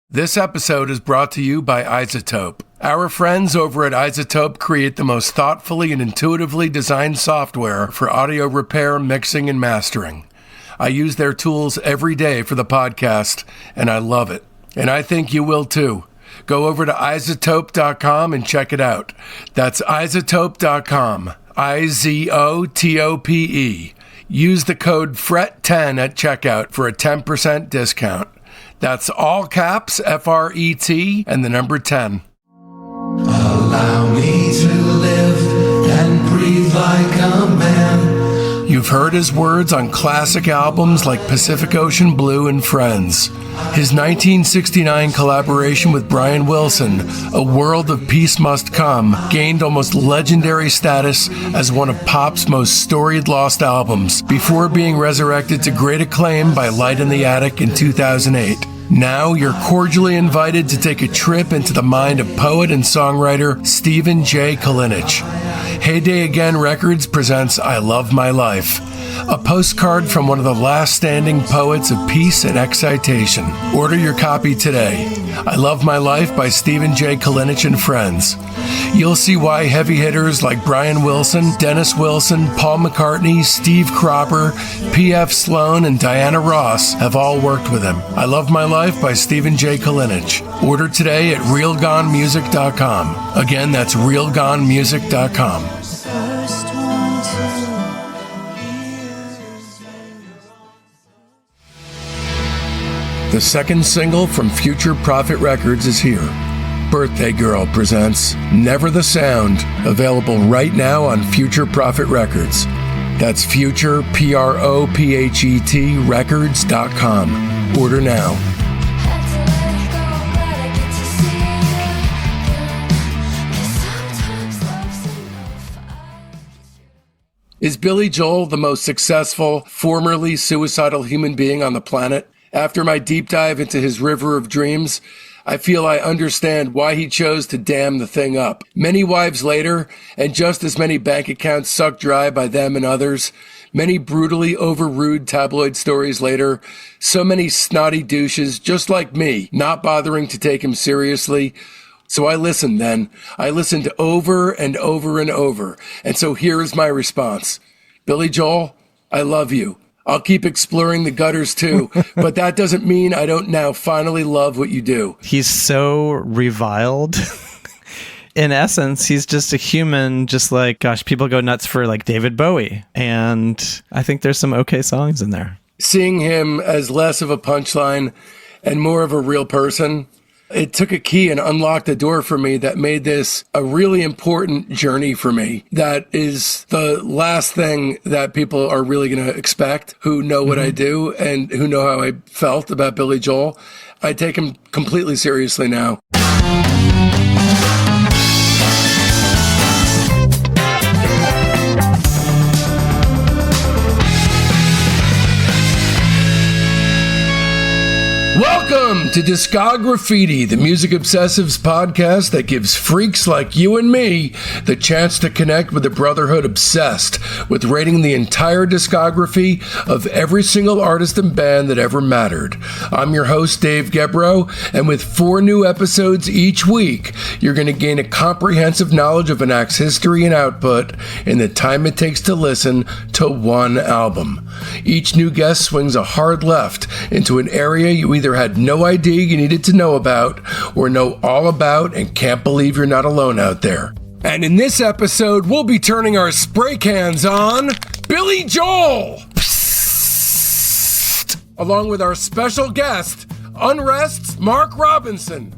This episode is brought to you by iZotope. Our friends over at iZotope create the most thoughtfully and intuitively designed software for audio repair, mixing, and mastering. I use their tools every day for the podcast, and I love it. And I think you will too. Go over to iZotope.com and check it out. That's iZotope.com. iZotope. Use the code FRET10 at checkout for a 10% discount. That's all caps, F-R-E-T, and the number 10. Allow me to live and breathe like a man. You've heard his words on classic albums like Pacific Ocean Blue and Friends. His 1969 collaboration with Brian Wilson, A World of Peace Must Come, gained almost legendary status as one of pop's most storied lost albums, before being resurrected to great acclaim by Light in the Attic in 2008. Now you're cordially invited to take a trip into the mind of poet and songwriter Stephen J. Kalinich. Heyday Again Records presents I Love My Life, a postcard from one of the last standing poets of peace and excitation. Order your copy today. I Love My Life by Stephen J. Kalinich and Friends. You'll see why heavy hitters like Brian Wilson, Dennis Wilson, Paul McCartney, Steve Cropper, P.F. Sloan, and Diana Ross have all worked with him. I Love My Life by Stephen J. Kalinich. Order today at realgonemusic.com. Again, that's realgonemusic.com. The second single from Future Prophet Records is here. Birthday Girl presents Never the Sound, available right now on Future Prophet Records. That's Future, P-R-O-P-H-E-T, records.com. Order now. Is Billy Joel the most successful, formerly suicidal human being on the planet? After my deep dive into his river of dreams, I feel I understand why he chose to dam the thing up. Many wives later, and just as many bank accounts sucked dry by them and others, many brutally over-rude tabloid stories later, so many snotty douches just like me, not bothering to take him seriously. So I listened then. I listened over and over and over. And so here is my response. Billy Joel, I love you. I'll keep exploring the gutters too, but that doesn't mean I don't now finally love what you do. He's so reviled. In essence, he's just a human, just like, gosh, people go nuts for like David Bowie. And I think there's some okay songs in there. Seeing him as less of a punchline and more of a real person, it took a key and unlocked a door for me that made this a really important journey for me. That is the last thing that people are really going to expect who know what I do and who know how I felt about Billy Joel. I take him completely seriously now. Welcome to Discograffiti, the music obsessives podcast that gives freaks like you and me the chance to connect with the brotherhood obsessed with rating the entire discography of every single artist and band that ever mattered. I'm your host, Dave Gebroe, and with 4 new episodes each week, you're going to gain a comprehensive knowledge of an act's history and output in the time it takes to listen to one album. Each new guest swings a hard left into an area you either had no idea you needed to know about or know all about and can't believe you're not alone out there. And in this episode, we'll be turning our spray cans on Billy Joel, along with our special guest, UNREST'S Mark Robinson.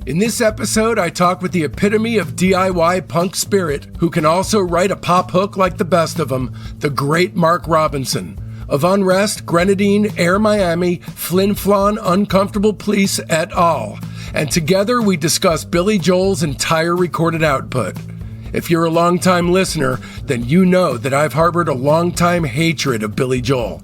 In this episode, I talk with the epitome of DIY punk spirit, who can also write a pop hook like the best of them, the great Mark Robinson. Of Unrest, Grenadine, Air Miami, Flin Flon, Uncomfortable Police, et al. And together we discuss Billy Joel's entire recorded output. If you're a longtime listener, then you know that I've harbored a longtime hatred of Billy Joel.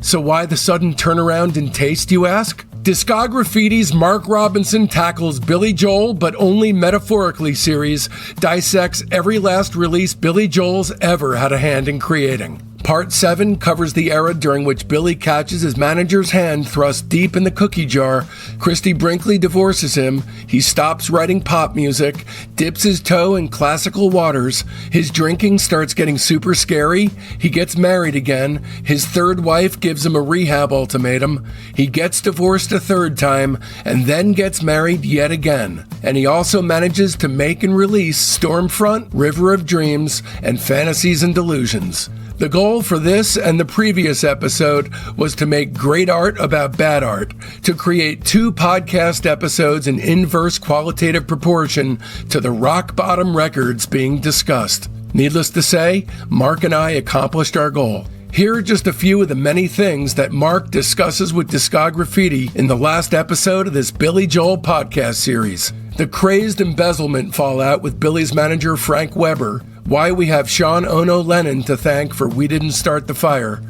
So why the sudden turnaround in taste, you ask? Discograffiti's Mark Robinson tackles Billy Joel, but only metaphorically series, dissects every last release Billy Joel's ever had a hand in creating. Part 7 covers the era during which Billy catches his manager's hand thrust deep in the cookie jar. Christie Brinkley divorces him. He stops writing pop music, dips his toe in classical waters. His drinking starts getting super scary. He gets married again. His third wife gives him a rehab ultimatum. He gets divorced a third time and then gets married yet again. And he also manages to make and release Stormfront, River of Dreams, and Fantasies and Delusions. The goal for this and the previous episode was to make great art about bad art, to create 2 podcast episodes in inverse qualitative proportion to the rock bottom records being discussed. Needless to say, Mark and I accomplished our goal. Here are just a few of the many things that Mark discusses with Discograffiti in the last episode of this Billy Joel podcast series. The crazed embezzlement fallout with Billy's manager Frank Weber, why we have Sean Ono Lennon to thank for We Didn't Start the Fire,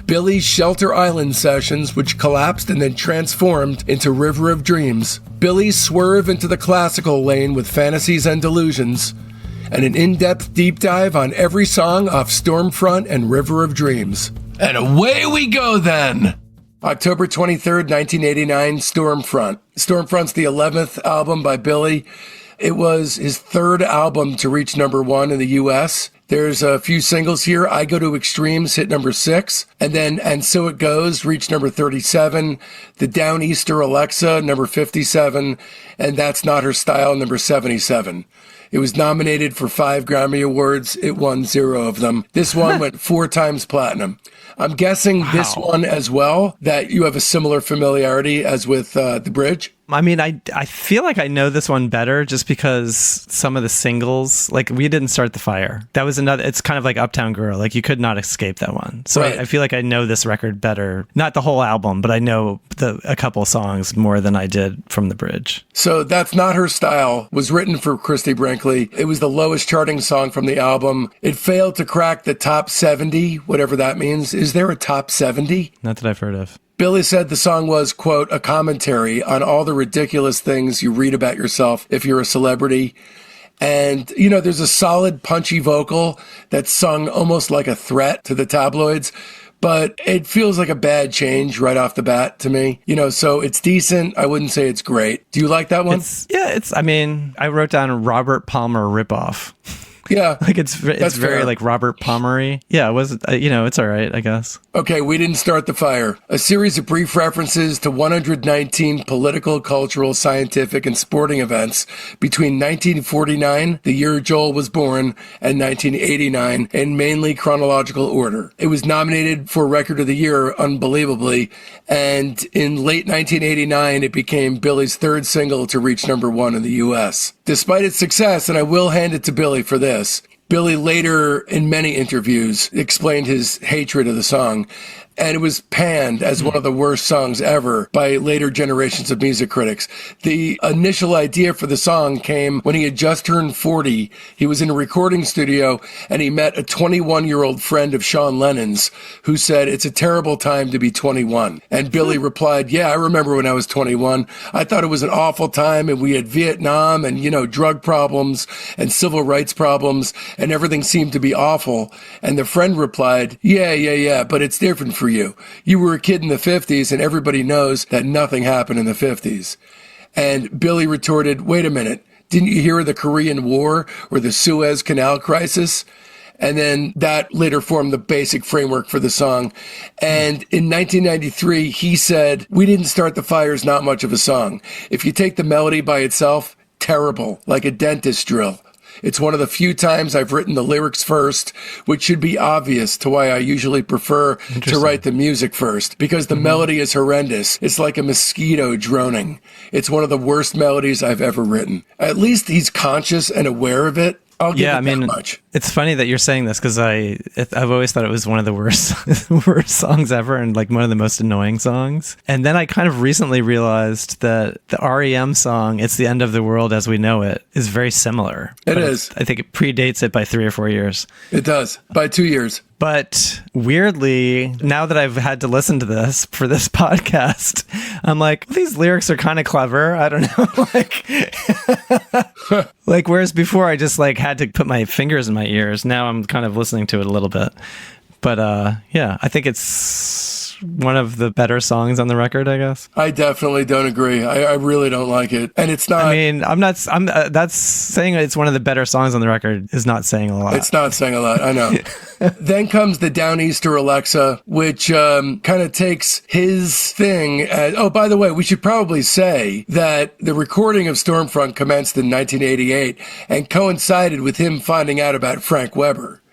Billy's Shelter Island sessions, which collapsed and then transformed into River of Dreams, Billy's swerve into the classical lane with Fantasies and Delusions, and an in-depth deep dive on every song off Stormfront and River of Dreams. And away we go then! October 23rd, 1989, Stormfront. Stormfront's the 11th album by Billy. It was his 3rd album to reach number 1 in the U.S. There's a few singles here. I Go to Extremes hit number 6. And then And So It Goes reached number 37. The Downeaster Alexa, number 57. And That's Not Her Style, number 77. It was nominated for 5 Grammy Awards. It won 0 of them. This one went 4 times platinum. I'm guessing this one as well, that you have a similar familiarity as with The Bridge. I mean, I feel like I know this one better just because some of the singles, like We Didn't Start the Fire. That was another, it's kind of like Uptown Girl. Like you could not escape that one. So right. I feel like I know this record better. Not the whole album, but I know a couple songs more than I did from The Bridge. So That's Not Her Style was written for Christie Brinkley. It was the lowest charting song from the album. It failed to crack the top 70, whatever that means. Is there a top 70? Not that I've heard of. Billy said the song was, quote, a commentary on all the ridiculous things you read about yourself if you're a celebrity. And, you know, there's a solid, punchy vocal that's sung almost like a threat to the tabloids, but it feels like a bad change right off the bat to me. You know, so it's decent. I wouldn't say it's great. Do you like that one? I mean, I wrote down a Robert Palmer ripoff. Yeah. Like it's very like Robert Palmer-y. Yeah, it was, it's all right, I guess. Okay, We Didn't Start the Fire. A series of brief references to 119 political, cultural, scientific, and sporting events between 1949, the year Joel was born, and 1989 in mainly chronological order. It was nominated for Record of the Year, unbelievably, and in late 1989, it became Billy's 3rd single to reach number 1 in the U.S. Despite its success, and I will hand it to Billy for this, Billy later, in many interviews, explained his hatred of the song, and it was panned as one of the worst songs ever by later generations of music critics. The initial idea for the song came when he had just turned 40. He was in a recording studio, and he met a 21-year-old friend of Sean Lennon's who said, it's a terrible time to be 21. And Billy replied, yeah, I remember when I was 21. I thought it was an awful time, and we had Vietnam and, drug problems and civil rights problems, and everything seemed to be awful. And the friend replied, yeah, but it's different for you. You were a kid in the 50s, and everybody knows that nothing happened in the 50s. And Billy retorted, wait a minute, didn't you hear of the Korean War or the Suez Canal crisis? And then that later formed the basic framework for the song. And in 1993, he said, We Didn't Start the Fire is not much of a song. If you take the melody by itself, terrible, like a dentist drill. It's one of the few times I've written the lyrics first, which should be obvious to why I usually prefer to write the music first, because the melody is horrendous. It's like a mosquito droning. It's one of the worst melodies I've ever written. At least he's conscious and aware of it. I'll give it that much. It's funny that you're saying this because I've always thought it was one of the worst songs ever and like one of the most annoying songs. And then I kind of recently realized that the REM song, It's the End of the World as We Know It, is very similar. It is. I think it predates it by 3 or 4 years. It does. By 2 years. But weirdly, now that I've had to listen to this for this podcast, I'm like, these lyrics are kind of clever. I don't know. Like, whereas before I just like had to put my fingers in my ears. Now I'm kind of listening to it a little bit. But yeah, I think it's one of the better songs on the record, I guess. I definitely don't agree. I really don't like it. And it's not... I mean, that's saying it's one of the better songs on the record is not saying a lot. It's not saying a lot, I know. Then comes the Downeaster Alexa, which kind of takes his thing as... Oh, by the way, we should probably say that the recording of Stormfront commenced in 1988 and coincided with him finding out about Frank Weber.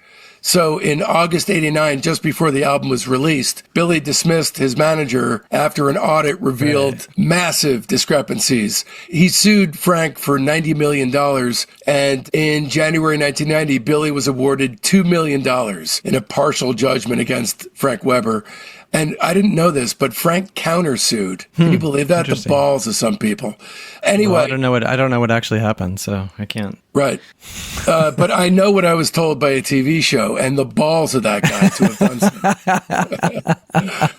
So in August 89, just before the album was released, Billy dismissed his manager after an audit revealed massive discrepancies. He sued Frank for $90 million, and in January 1990, Billy was awarded $2 million in a partial judgment against Frank Weber. And I didn't know this, but Frank countersued. Can you believe that? The balls of some people. Anyway, well, I don't know what actually happened, so I can't. Right. But I know what I was told by a TV show, and the balls of that guy to have done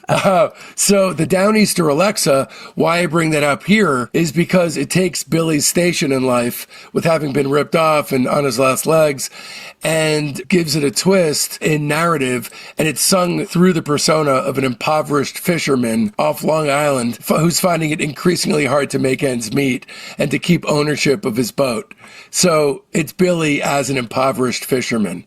so. So the Downeaster Alexa, why I bring that up here is because it takes Billy's station in life with having been ripped off and on his last legs and gives it a twist in narrative, and it's sung through the persona of an impoverished fisherman off Long Island who's finding it increasingly hard to make ends meet and to keep ownership of his boat. So it's Billy as an impoverished fisherman.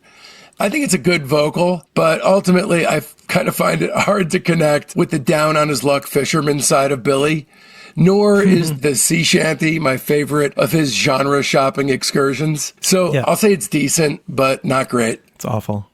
I think it's a good vocal, but ultimately I kind of find it hard to connect with the down on his luck fisherman side of Billy. Nor is the sea shanty my favorite of his genre shopping excursions. So yeah. I'll say it's decent, but not great. It's awful.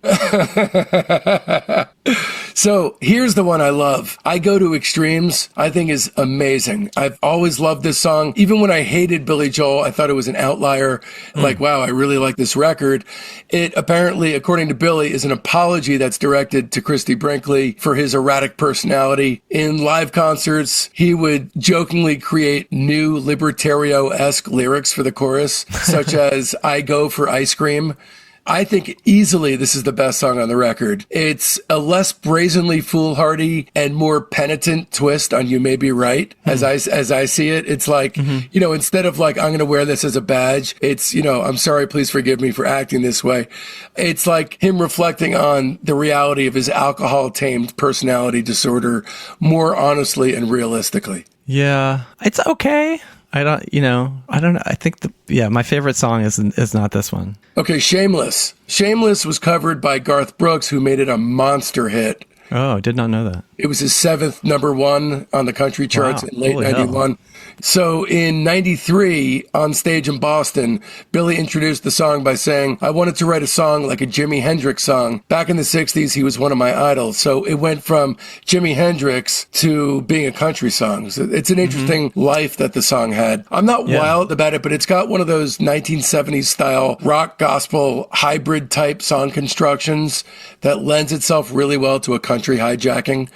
So here's the one I love. I Go to Extremes, I think is amazing. I've always loved this song. Even when I hated Billy Joel, I thought it was an outlier. Like, wow, I really like this record. It apparently, according to Billy, is an apology that's directed to Christie Brinkley for his erratic personality. In live concerts, he would jokingly create new libertario-esque lyrics for the chorus, such as I Go for Ice Cream. I think easily this is the best song on the record. It's a less brazenly foolhardy and more penitent twist on You May Be Right. As I see it, it's like, you know, instead of like, I'm going to wear this as a badge, it's, you know, I'm sorry, please forgive me for acting this way. It's like him reflecting on the reality of his alcohol-tamed personality disorder more honestly and realistically. Yeah, it's okay. I don't know. I think my favorite song is not this one. Okay, Shameless. Shameless was covered by Garth Brooks, who made it a monster hit. Oh, did not know that. It was his 7th #1 on the country charts in late 91. So in 93, on stage in Boston, Billy introduced the song by saying, I wanted to write a song like a Jimi Hendrix song. Back in the 60s, he was one of my idols. So it went from Jimi Hendrix to being a country song. So it's an interesting life that the song had. I'm not wild about it, but it's got one of those 1970s style rock gospel hybrid type song constructions that lends itself really well to a country hijacking.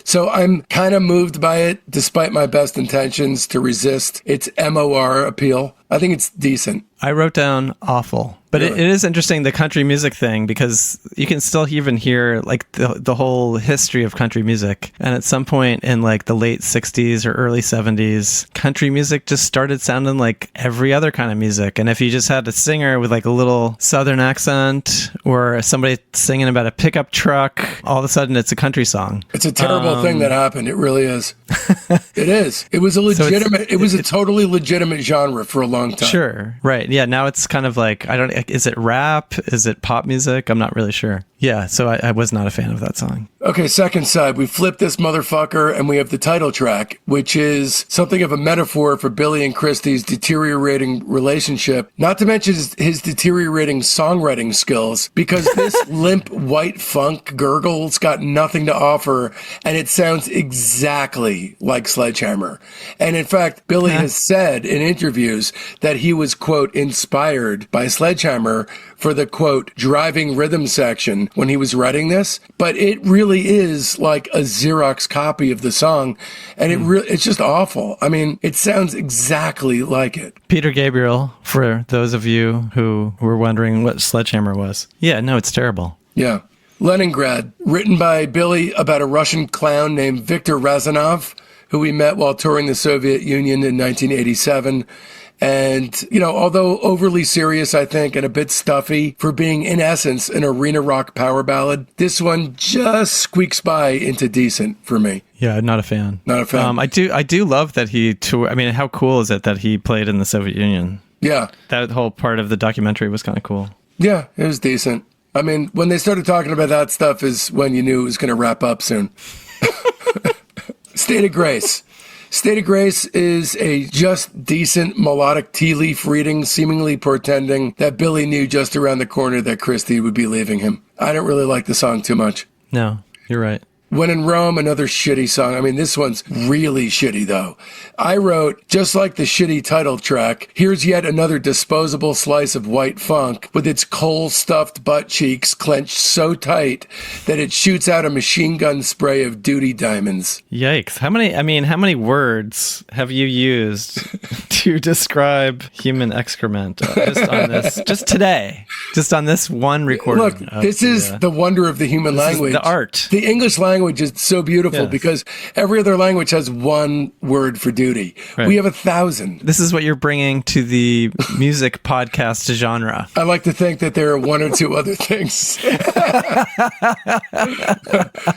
So I'm kind of moved by it, despite my best intentions to resist its MOR appeal. I think it's decent. I wrote down awful. But really? It is interesting, the country music thing, because you can still even hear like the whole history of country music. And at some point in like the late 60s or early 70s, country music just started sounding like every other kind of music. And if you just had a singer with like a little southern accent or somebody singing about a pickup truck, all of a sudden it's a country song. It's a terrible thing that happened. It really is. It is. It was a legitimate, it was a totally legitimate genre for a long time. Sure. Right. Yeah. Now it's kind of like, is it rap? Is it pop music? I'm not really sure. Yeah, so I was not a fan of that song. Okay, second side, we flip this motherfucker and we have the title track, which is something of a metaphor for Billy and Christie's deteriorating relationship, not to mention his deteriorating songwriting skills, because this limp white funk gurgle's got nothing to offer, and it sounds exactly like Sledgehammer. And in fact, Billy has said in interviews that he was, quote, inspired by Sledgehammer for the, quote, driving rhythm section when he was writing this, but it really is like a Xerox copy of the song, and it's just awful. I mean, it sounds exactly like it. Peter Gabriel, for those of you who were wondering what Sledgehammer was. Yeah, no, it's terrible. Yeah. Leningrad, written by Billy about a Russian clown named Viktor Razanov, who we met while touring the Soviet Union in 1987. And, although overly serious, I think, and a bit stuffy for being, in essence, an arena rock power ballad, this one just squeaks by into decent for me. Yeah, not a fan. Not a fan. I do love that he toured. I mean, how cool is it that he played in the Soviet Union? Yeah. That whole part of the documentary was kind of cool. Yeah, it was decent. I mean, when they started talking about that stuff is when you knew it was going to wrap up soon. State of Grace. State of Grace is a just decent melodic tea leaf reading, seemingly portending that Billy knew just around the corner that Christie would be leaving him. I don't really like the song too much. No, you're right. When in Rome, another shitty song. I mean, this one's really shitty, though. I wrote, just like the shitty title track, here's yet another disposable slice of white funk with its coal-stuffed butt cheeks clenched so tight that it shoots out a machine gun spray of duty diamonds. Yikes. How many words have you used to describe human excrement just today? Just on this one recording. Look, this is the wonder of the human language. The art. The English language is so beautiful because every other language has one word for duty. Right. We have 1,000. This is what you're bringing to the music podcast genre. I like to think that there are one or two other things.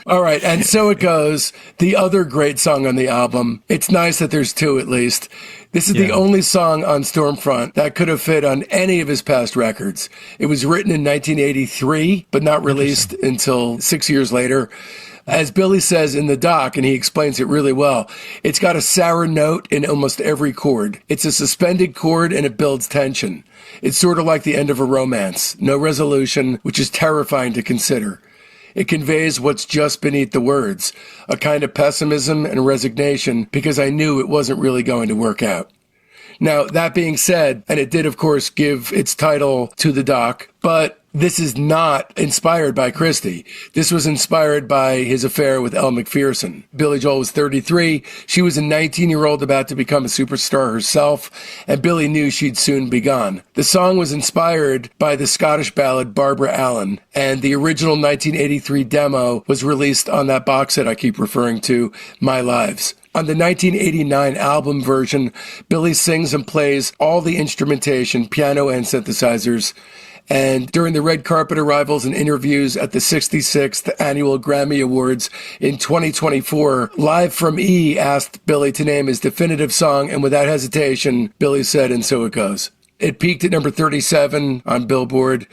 All right. And so it goes. The other great song on the album. It's nice that there's two at least. This is the only song on Stormfront that could have fit on any of his past records. It was written in 1983, but not released until 6 years later. As Billy says in the doc, and he explains it really well, it's got a sour note in almost every chord. It's a suspended chord and it builds tension. It's sort of like the end of a romance. No resolution, which is terrifying to consider. It conveys what's just beneath the words, a kind of pessimism and resignation because I knew it wasn't really going to work out. Now, that being said, and it did, of course, give its title to the doc, but this is not inspired by Christie. This was inspired by his affair with Elle Macpherson. Billy Joel was 33. She was a 19-year-old about to become a superstar herself, and Billy knew she'd soon be gone. The song was inspired by the Scottish ballad Barbara Allen, and the original 1983 demo was released on that box set I keep referring to, My Lives. On the 1989 album version, Billy sings and plays all the instrumentation, piano and synthesizers. And during the red carpet arrivals and interviews at the 66th Annual Grammy Awards in 2024, Live from E asked Billy to name his definitive song, and without hesitation, Billy said, and so it goes. It peaked at number 37 on Billboard,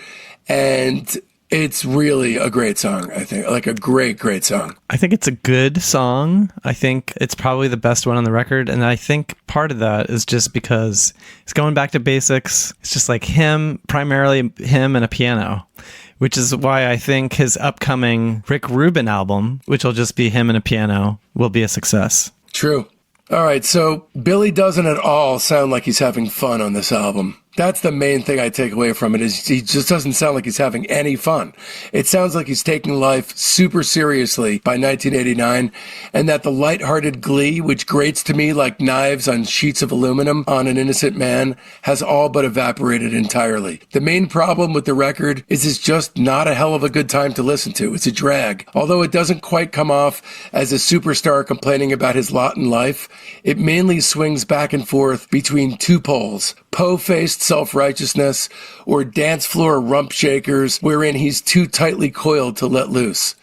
and it's really a great song, I think. Like a great, great song. I think it's a good song. I think it's probably the best one on the record. And I think part of that is just because it's going back to basics. It's just like primarily him and a piano, which is why I think his upcoming Rick Rubin album, which will just be him and a piano, will be a success. True. All right, so Billy doesn't at all sound like he's having fun on this album. That's the main thing I take away from it, is he just doesn't sound like he's having any fun. It sounds like he's taking life super seriously by 1989, and that the lighthearted glee, which grates to me like knives on sheets of aluminum on an innocent man, has all but evaporated entirely. The main problem with the record is it's just not a hell of a good time to listen to. It's a drag. Although it doesn't quite come off as a superstar complaining about his lot in life, it mainly swings back and forth between two poles: po-faced self-righteousness or dance floor rump shakers wherein he's too tightly coiled to let loose.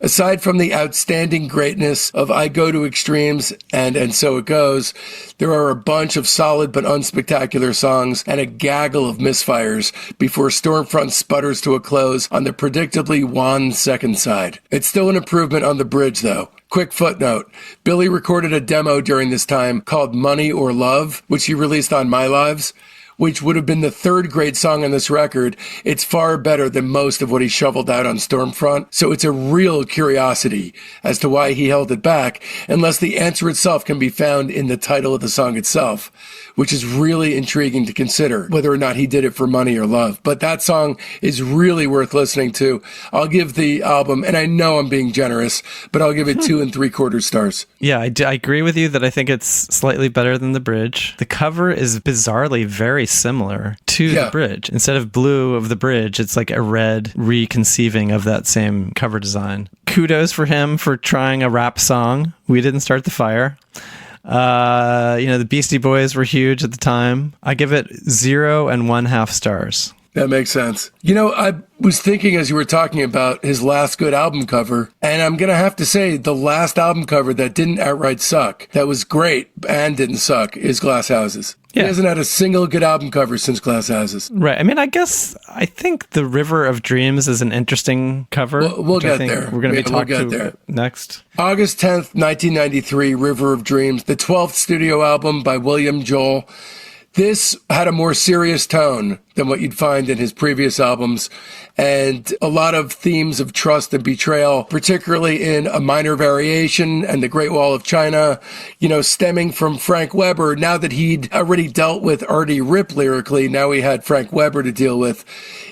Aside from the outstanding greatness of I Go to Extremes and So It Goes, there are a bunch of solid but unspectacular songs and a gaggle of misfires before Stormfront sputters to a close on the predictably wan second side. It's still an improvement on the bridge, though. Quick footnote, Billy recorded a demo during this time called Money or Love, which he released on My Lives, which would have been the third great song on this record. It's far better than most of what he shoveled out on Stormfront, so it's a real curiosity as to why he held it back, unless the answer itself can be found in the title of the song itself, which is really intriguing to consider, whether or not he did it for money or love. But that song is really worth listening to. I'll give the album, and I know I'm being generous, but I'll give it 2 3/4 stars. Yeah, I agree with you that I think it's slightly better than the bridge. The cover is bizarrely very similar to the bridge. Instead of blue of the bridge, it's like a red reconceiving of that same cover design. kudos for him for trying a rap song. We didn't start the fire. The Beastie Boys were huge at the time. I give it 0 1/2 stars. That makes sense. I was thinking as you were talking about his last good album cover, and I'm going to have to say the last album cover that didn't outright suck, that was great and didn't suck, is Glass Houses. Yeah. He hasn't had a single good album cover since Glass Houses. Right. I mean, I think The River of Dreams is an interesting cover. We'll get there. We're going to be talking about next. August 10th, 1993, River of Dreams, the 12th studio album by William Joel. This had a more serious tone than what you'd find in his previous albums, and a lot of themes of trust and betrayal, particularly in A Minor Variation and The Great Wall of China, stemming from Frank Weber. Now that he'd already dealt with Artie Rip lyrically, now he had Frank Weber to deal with.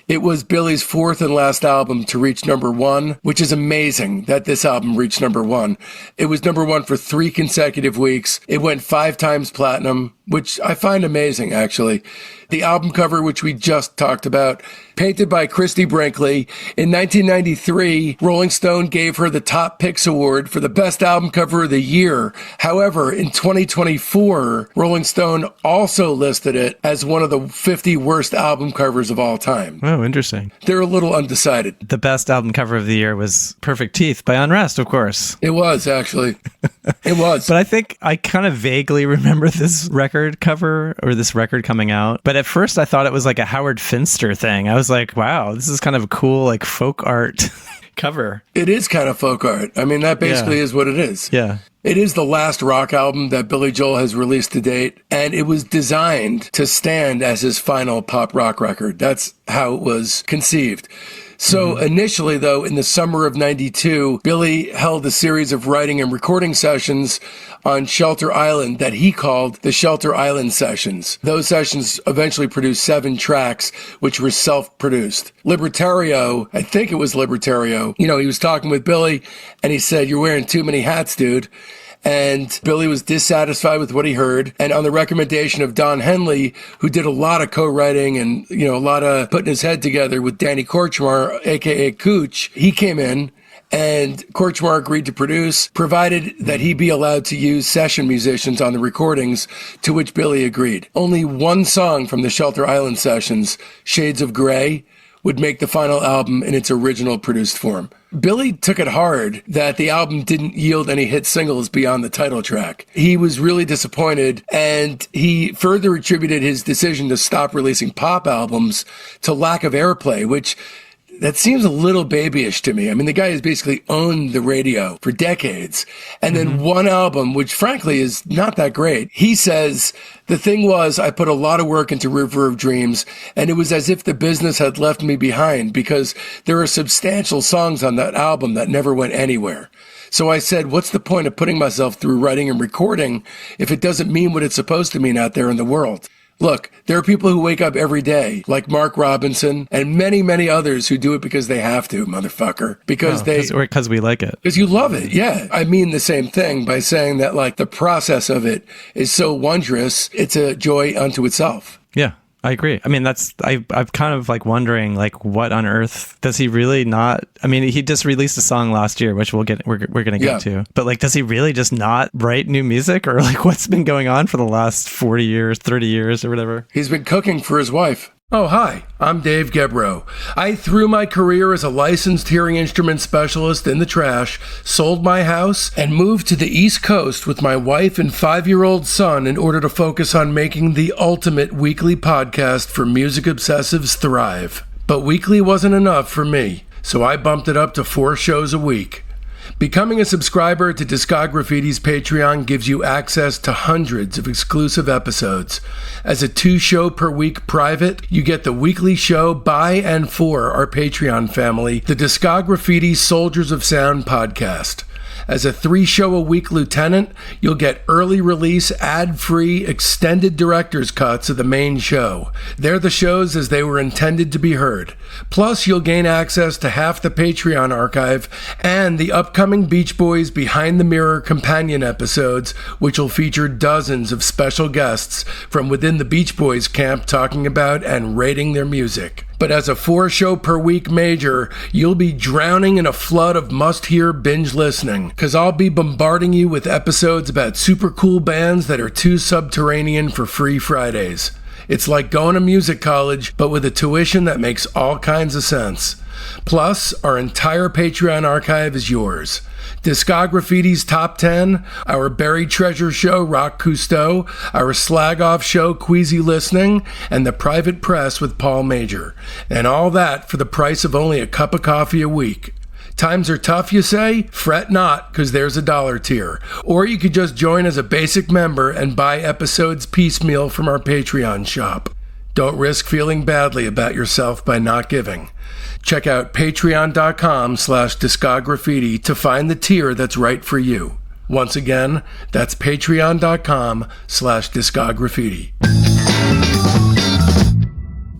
It was Billy's fourth and last album to reach number one, which is amazing that this album reached number one. It was number one for 3 consecutive weeks. It went 5 times platinum, which I find amazing, actually. The album cover, which we just talked about, painted by Christie Brinkley. In 1993, Rolling Stone gave her the Top Picks Award for the best album cover of the year. However, in 2024, Rolling Stone also listed it as one of the 50 worst album covers of all time. Oh, interesting. They're a little undecided. The best album cover of the year was Perfect Teeth by Unrest, of course. It was, actually. It was. But I think I kind of vaguely remember this record cover or this record coming out. But at first I thought it was like a Howard Finster thing. I was like, wow, this is kind of a cool like folk art cover. It is kind of folk art. I mean, that basically is what it is. Yeah. It is the last rock album that Billy Joel has released to date, and it was designed to stand as his final pop rock record. That's how it was conceived. So initially, though, in the summer of 92, Billy held a series of writing and recording sessions on Shelter Island that he called the Shelter Island Sessions. Those sessions eventually produced 7 tracks, which were self-produced. Libertario, I think it was Libertario, he was talking with Billy, and he said, "You're wearing too many hats, dude." And Billy was dissatisfied with what he heard. And on the recommendation of Don Henley, who did a lot of co-writing and, a lot of putting his head together with Danny Kortchmar, a.k.a. Cooch, he came in and Kortchmar agreed to produce, provided that he be allowed to use session musicians on the recordings, to which Billy agreed. Only one song from the Shelter Island sessions, Shades of Grey, would make the final album in its original produced form. Billy took it hard that the album didn't yield any hit singles beyond the title track. He was really disappointed, and he further attributed his decision to stop releasing pop albums to lack of airplay, which that seems a little babyish to me. I mean, the guy has basically owned the radio for decades. And then one album, which frankly is not that great. He says, "The thing was, I put a lot of work into River of Dreams, and it was as if the business had left me behind because there are substantial songs on that album that never went anywhere. So I said, what's the point of putting myself through writing and recording if it doesn't mean what it's supposed to mean out there in the world? Look, there are people who wake up every day, like Mark Robinson and many, many others who do it because they have to, motherfucker. Because we like it. Because you love it, yeah. I mean the same thing by saying that, like, the process of it is so wondrous, it's a joy unto itself. Yeah. I agree. I mean, I'm kind of like wondering, like, what on earth does he really not? I mean, he just released a song last year, which we're going to get to. But like, does he really just not write new music, or like, what's been going on for the last 40 years, 30 years, or whatever? He's been cooking for his wife. Oh, hi, I'm Dave Gebroe. I threw my career as a licensed hearing instrument specialist in the trash, sold my house, and moved to the East Coast with my wife and 5-year-old son in order to focus on making the ultimate weekly podcast for music obsessives thrive. But weekly wasn't enough for me, so I bumped it up to 4 shows a week. Becoming a subscriber to Discograffiti's Patreon gives you access to hundreds of exclusive episodes. As a 2-show per week private, you get the weekly show by and for our Patreon family, the Discograffiti Soldiers of Sound podcast. As a 3-show-a-week lieutenant, you'll get early release, ad-free, extended director's cuts of the main show. They're the shows as they were intended to be heard. Plus, you'll gain access to half the Patreon archive and the upcoming Beach Boys Behind the Mirror companion episodes, which will feature dozens of special guests from within the Beach Boys camp talking about and rating their music. But as a 4-show per week major, you'll be drowning in a flood of must-hear binge listening, because I'll be bombarding you with episodes about super cool bands that are too subterranean for free Fridays. It's like going to music college, but with a tuition that makes all kinds of sense. Plus, our entire Patreon archive is yours. Discograffiti's Top 10, our Buried Treasure show, Rock Cousteau, our Slag Off show, Queasy Listening, and the Private Press with Paul Major. And all that for the price of only a cup of coffee a week. Times are tough, you say? Fret not, because there's a $1 tier. Or you could just join as a basic member and buy episodes piecemeal from our Patreon shop. Don't risk feeling badly about yourself by not giving. Check out patreon.com/discograffiti to find the tier that's right for you. Once again, that's patreon.com/discograffiti.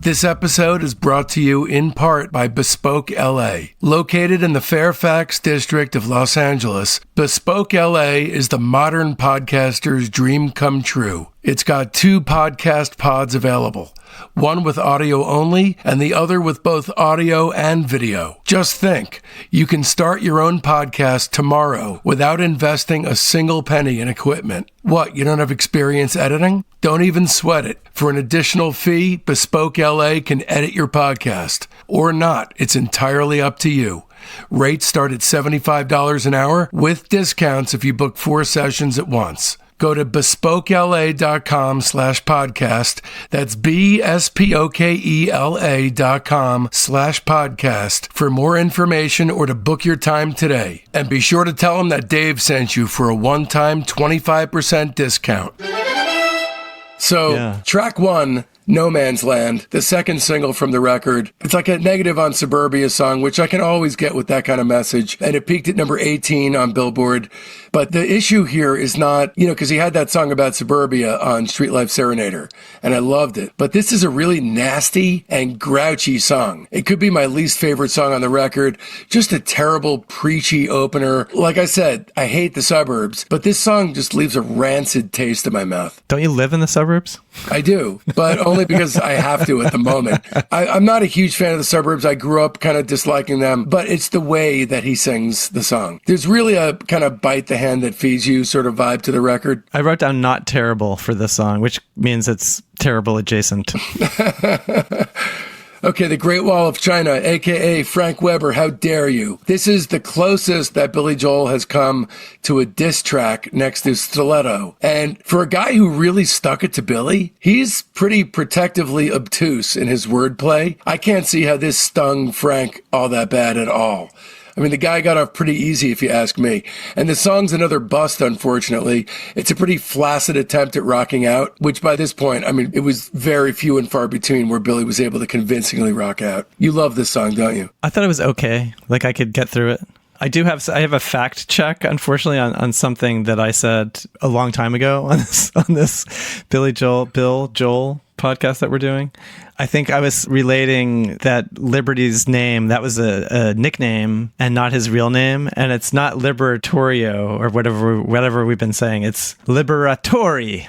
This episode is brought to you in part by Bespoke LA. Located in the Fairfax district of Los Angeles, Bespoke LA is the modern podcaster's dream come true. It's got 2 podcast pods available, one with audio only and the other with both audio and video. Just think, you can start your own podcast tomorrow without investing a single penny in equipment. What, you don't have experience editing? Don't even sweat it. For an additional fee, Bespoke LA can edit your podcast. Or not, it's entirely up to you. Rates start at $75 an hour with discounts if you book 4 sessions at once. Go to bespokela.com/podcast. That's BSPOKELA.com/podcast for more information or to book your time today. And be sure to tell them that Dave sent you for a one-time 25% discount. So, Track 1, No Man's Land, the second single from the record. It's like a negative on Suburbia song, which I can always get with that kind of message. And it peaked at number 18 on Billboard. But the issue here is not, because he had that song about Suburbia on Street Life Serenader, and I loved it. But this is a really nasty and grouchy song. It could be my least favorite song on the record. Just a terrible, preachy opener. Like I said, I hate the suburbs, but this song just leaves a rancid taste in my mouth. Don't you live in the suburbs? I do, but only because I have to at the moment. I'm not a huge fan of the suburbs. I grew up kind of disliking them, but it's the way that he sings the song. There's really a kind of bite the hand that feeds you sort of vibe to the record. I wrote down not terrible for this song, which means it's terrible adjacent. Okay, The Great Wall of China, a.k.a. Frank Weber, How Dare You. This is the closest that Billy Joel has come to a diss track next to Stiletto. And for a guy who really stuck it to Billy, he's pretty protectively obtuse in his wordplay. I can't see how this stung Frank all that bad at all. I mean, the guy got off pretty easy, if you ask me. And the song's another bust, unfortunately. It's a pretty flaccid attempt at rocking out, which by this point, I mean, it was very few and far between where Billy was able to convincingly rock out. You love this song, don't you? I thought it was okay. Like, I could get through it. I have a fact check, unfortunately, on something that I said a long time ago on this Bill Joel podcast that we're doing. I think I was relating that Liberty's name, that was a nickname and not his real name. And it's not Liberatorio or whatever we've been saying. It's Liberatori.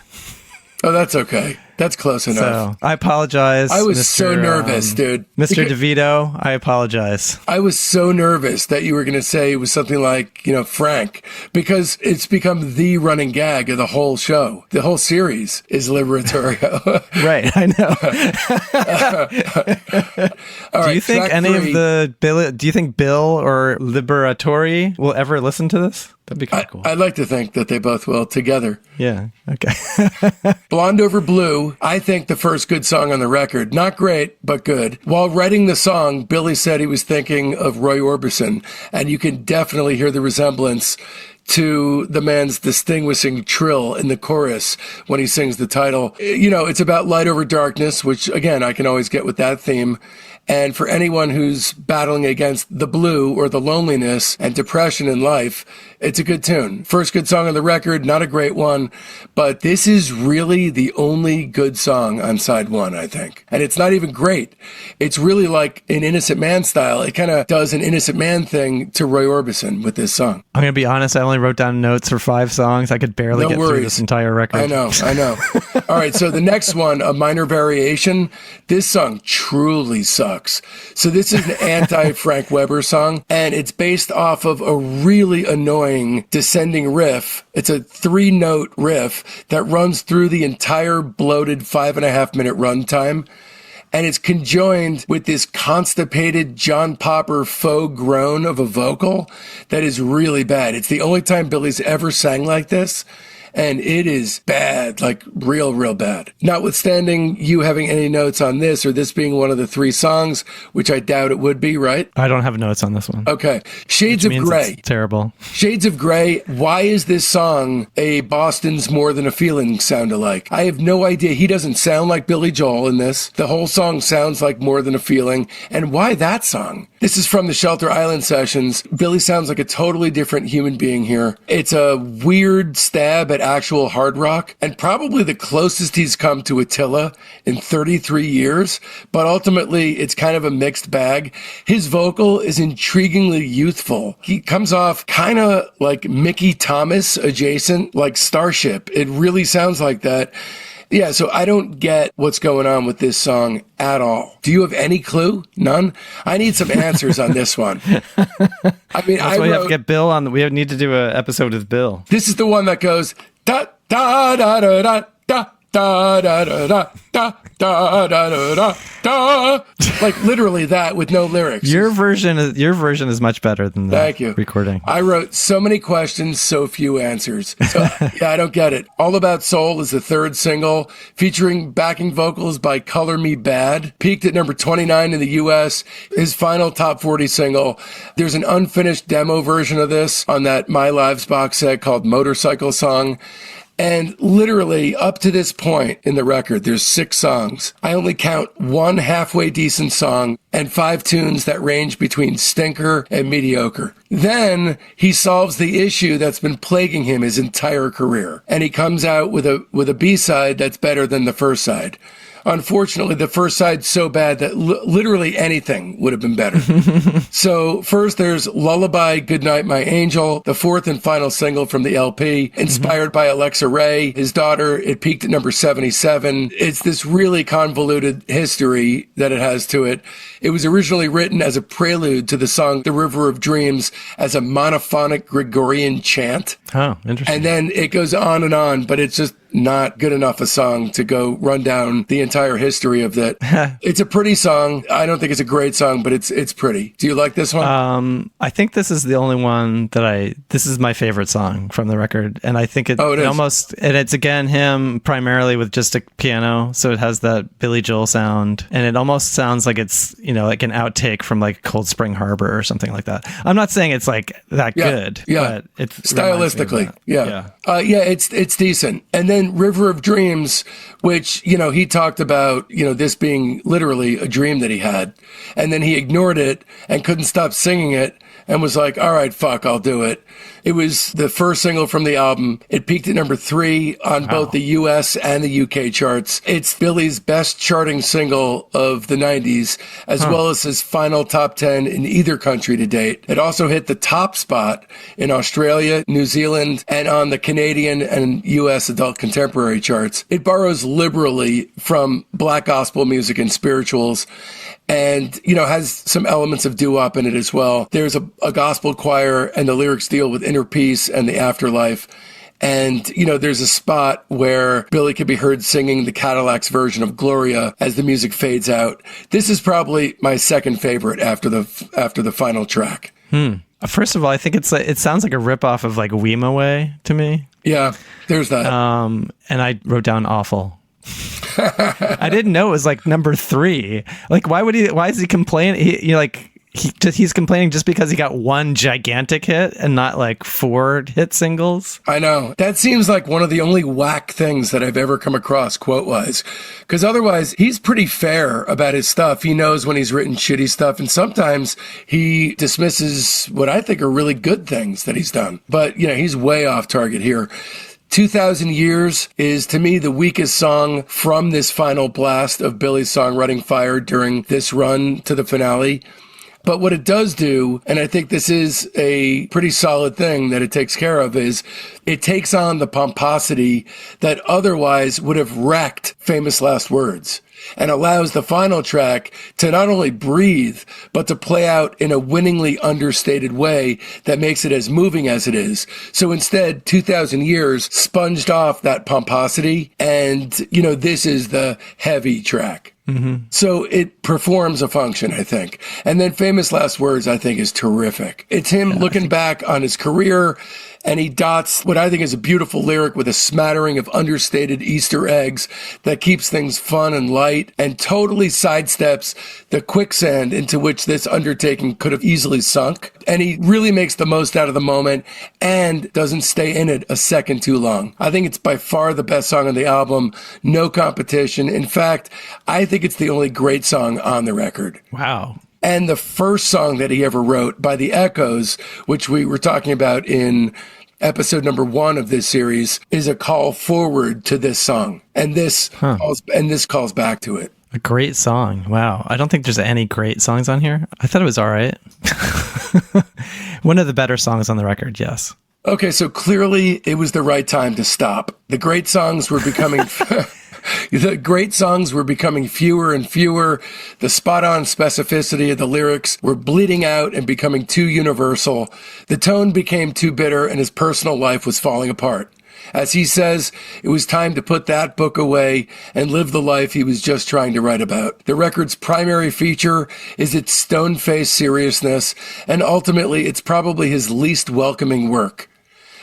Oh, that's okay. That's close enough. So I apologize. I was so nervous, dude. Mr. DeVito, I apologize. I was so nervous that you were going to say it was something like, Frank, because it's become the running gag of the whole show. The whole series is Liberatorio. Right, I know. Do you think do you think Bill or Liberatori will ever listen to this? That'd be kind of cool. I'd like to think that they both will together. Yeah, okay. Blonde Over Blue, I think the first good song on the record. Not great, but good. While writing the song, Billy said he was thinking of Roy Orbison, and you can definitely hear the resemblance to the man's distinguishing trill in the chorus when he sings the title. It's about light over darkness, which, again, I can always get with that theme. And for anyone who's battling against the blue or the loneliness and depression in life, it's a good tune. First good song on the record, not a great one, but this is really the only good song on side 1, I think. And it's not even great. It's really like an Innocent Man style. It kind of does an Innocent Man thing to Roy Orbison with this song. I'm going to be honest, I only only wrote down notes for 5 songs. I could barely get through this entire record. I know. All right, so the next one, A Minor Variation. This song truly sucks. So this is an anti-Frank Weber song, and it's based off of a really annoying descending riff. It's a 3-note riff that runs through the entire bloated 5.5-minute runtime. And it's conjoined with this constipated John Popper faux groan of a vocal that is really bad. It's the only time Billy's ever sang like this. And it is bad, like real bad. Notwithstanding you having any notes on this or this being one of the 3 songs, which I doubt it would be, right? I don't have notes on this one. Okay. Shades of Grey. Terrible. Shades of Grey. Why is this song a Boston's More Than a Feeling sound-alike? I have no idea. He doesn't sound like Billy Joel in this. The whole song sounds like More Than a Feeling. And why that song? This is from the Shelter Island sessions. Billy sounds like a totally different human being here. It's a weird stab at actual hard rock, and probably the closest he's come to Attila in 33 years, but ultimately it's kind of a mixed bag. His vocal is intriguingly youthful. He comes off kind of like Mickey Thomas adjacent, like Starship. It really sounds like that. Yeah, so I don't get what's going on with this song at all. Do you have any clue? None? I need some answers on this one. I mean, that's why we have to get Bill on. We need to do an episode with Bill. This is the one that goes da da da da da da da da da da da da da da da, like literally that with no lyrics. Your version is much better than the Thank you. Recording. I wrote so many questions, so few answers. So yeah, I don't get it. All About Soul is the 3rd single, featuring backing vocals by Color Me Bad. Peaked at number 29 in the US. His final top 40 single. There's an unfinished demo version of this on that My Lives box set called Motorcycle Song. And literally up to this point in the record, there's 6 songs. I only count 1 halfway decent song and 5 tunes that range between stinker and mediocre. Then he solves the issue that's been plaguing him his entire career. And he comes out with a B-side that's better than the first side. Unfortunately, the first side's so bad that literally anything would have been better. So first there's Lullaby, Goodnight My Angel, the 4th and final single from the LP, inspired by Alexa Ray, his daughter. It peaked at number 77. It's this really convoluted history that it has to it. It was originally written as a prelude to the song The River of Dreams as a monophonic Gregorian chant. Oh, interesting. And then it goes on, but it's just not good enough a song to go run down the entire history of that. It's a pretty song. I don't think it's a great song, but it's pretty. Do you like this one? I think this is the only one this is my favorite song from the record. And I think it almost, and it's again him primarily with just a piano. So it has that Billy Joel sound, and it almost sounds like it's, like an outtake from like Cold Spring Harbor or something like that. I'm not saying it's like that good, but it's stylistically. It's decent. And then River of Dreams, which, he talked about, this being literally a dream that he had. And then he ignored it and couldn't stop singing it and was like, all right, fuck, I'll do it. It was the first single from the album. It peaked at number 3 on both the US and the UK charts. It's Billy's best charting single of the 90s, as well as his final top 10 in either country to date. It also hit the top spot in Australia, New Zealand, and on the Canadian and US adult contemporary charts. It borrows liberally from black gospel music and spirituals, and, has some elements of doo-wop in it as well. There's a gospel choir, and the lyrics deal with inner peace and the afterlife. And, there's a spot where Billy can be heard singing the Cadillacs version of Gloria as the music fades out. This is probably my second favorite after the final track. First of all, I think it sounds like a ripoff of like Weemaway to me. Yeah, there's that. And I wrote down awful. I didn't know it was like number 3. Like, why is he complaining? He's complaining just because he got one gigantic hit and not like 4 hit singles. I know. That seems like one of the only whack things that I've ever come across quote-wise. Because otherwise, he's pretty fair about his stuff. He knows when he's written shitty stuff, and sometimes he dismisses what I think are really good things that he's done. But, he's way off target here. 2,000 Years is, to me, the weakest song from this final blast of Billy's songwriting fire during this run to the finale. But what it does do, and I think this is a pretty solid thing that it takes care of, is it takes on the pomposity that otherwise would have wrecked Famous Last Words, and allows the final track to not only breathe, but to play out in a winningly understated way that makes it as moving as it is. So instead, 2,000 Years sponged off that pomposity, and, this is the heavy track. Mm-hmm. So it performs a function, I think. And then Famous Last Words, I think, is terrific. It's him looking back on his career, and he dots what I think is a beautiful lyric with a smattering of understated Easter eggs that keeps things fun and light and totally sidesteps the quicksand into which this undertaking could have easily sunk. And he really makes the most out of the moment and doesn't stay in it a second too long. I think it's by far the best song on the album. No competition. In fact, I think it's the only great song on the record. Wow. And the first song that he ever wrote by the Echoes, which we were talking about in episode number 1 of this series, is a call forward to this song. And this calls back to it. A great song. Wow. I don't think there's any great songs on here. I thought it was all right. One of the better songs on the record, yes. Okay, so clearly it was the right time to stop. The great songs were becoming... The great songs were becoming fewer and fewer. The spot-on specificity of the lyrics were bleeding out and becoming too universal. The tone became too bitter, and his personal life was falling apart. As he says, it was time to put that book away and live the life he was just trying to write about. The record's primary feature is its stone-faced seriousness, and ultimately it's probably his least welcoming work.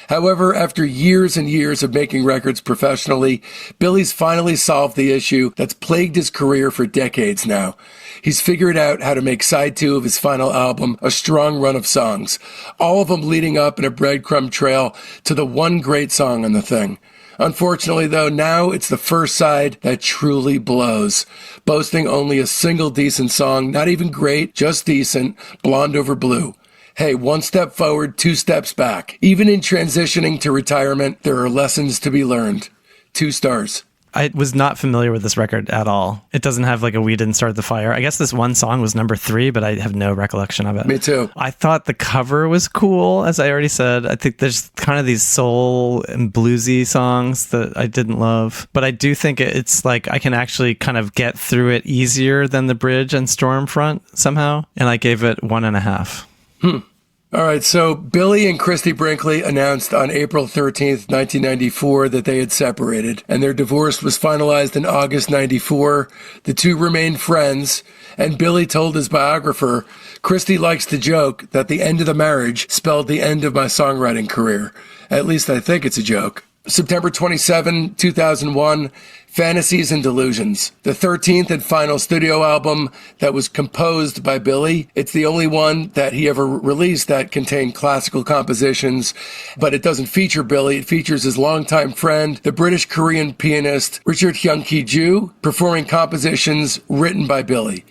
However, after years and years of making records professionally, Billy's finally solved the issue that's plagued his career for decades now. He's figured out how to make side 2 of his final album a strong run of songs, all of them leading up in a breadcrumb trail to the one great song on the thing. Unfortunately, though, now it's the first side that truly blows, boasting only a single decent song, not even great, just decent, Blonde Over Blue. Hey, 1 step forward, 2 steps back. Even in transitioning to retirement, there are lessons to be learned. 2 stars. I was not familiar with this record at all. It doesn't have like a We Didn't Start the Fire. I guess this one song was number 3, but I have no recollection of it. Me too. I thought the cover was cool, as I already said. I think there's kind of these soul and bluesy songs that I didn't love. But I do think it's like I can actually kind of get through it easier than The Bridge and Stormfront somehow. And I gave it 1.5. All right, so Billy and Christie Brinkley announced on April 13th, 1994 that they had separated, and their divorce was finalized in August 94. The two remained friends, and Billy told his biographer, "Christie likes to joke that the end of the marriage spelled the end of my songwriting career. At least I think it's a joke." September 27, 2001, Fantasies and Delusions, the 13th and final studio album that was composed by Billy. It's the only one that he ever released that contained classical compositions, but it doesn't feature Billy. It features his longtime friend, the British-Korean pianist Richard Hyun-Ki-Ju, performing compositions written by Billy.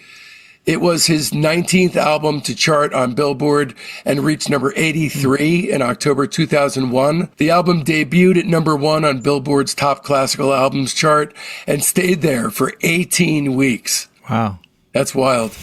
It was his 19th album to chart on Billboard and reached number 83 in October 2001. The album debuted at number 1 on Billboard's Top Classical Albums chart and stayed there for 18 weeks. Wow. That's wild.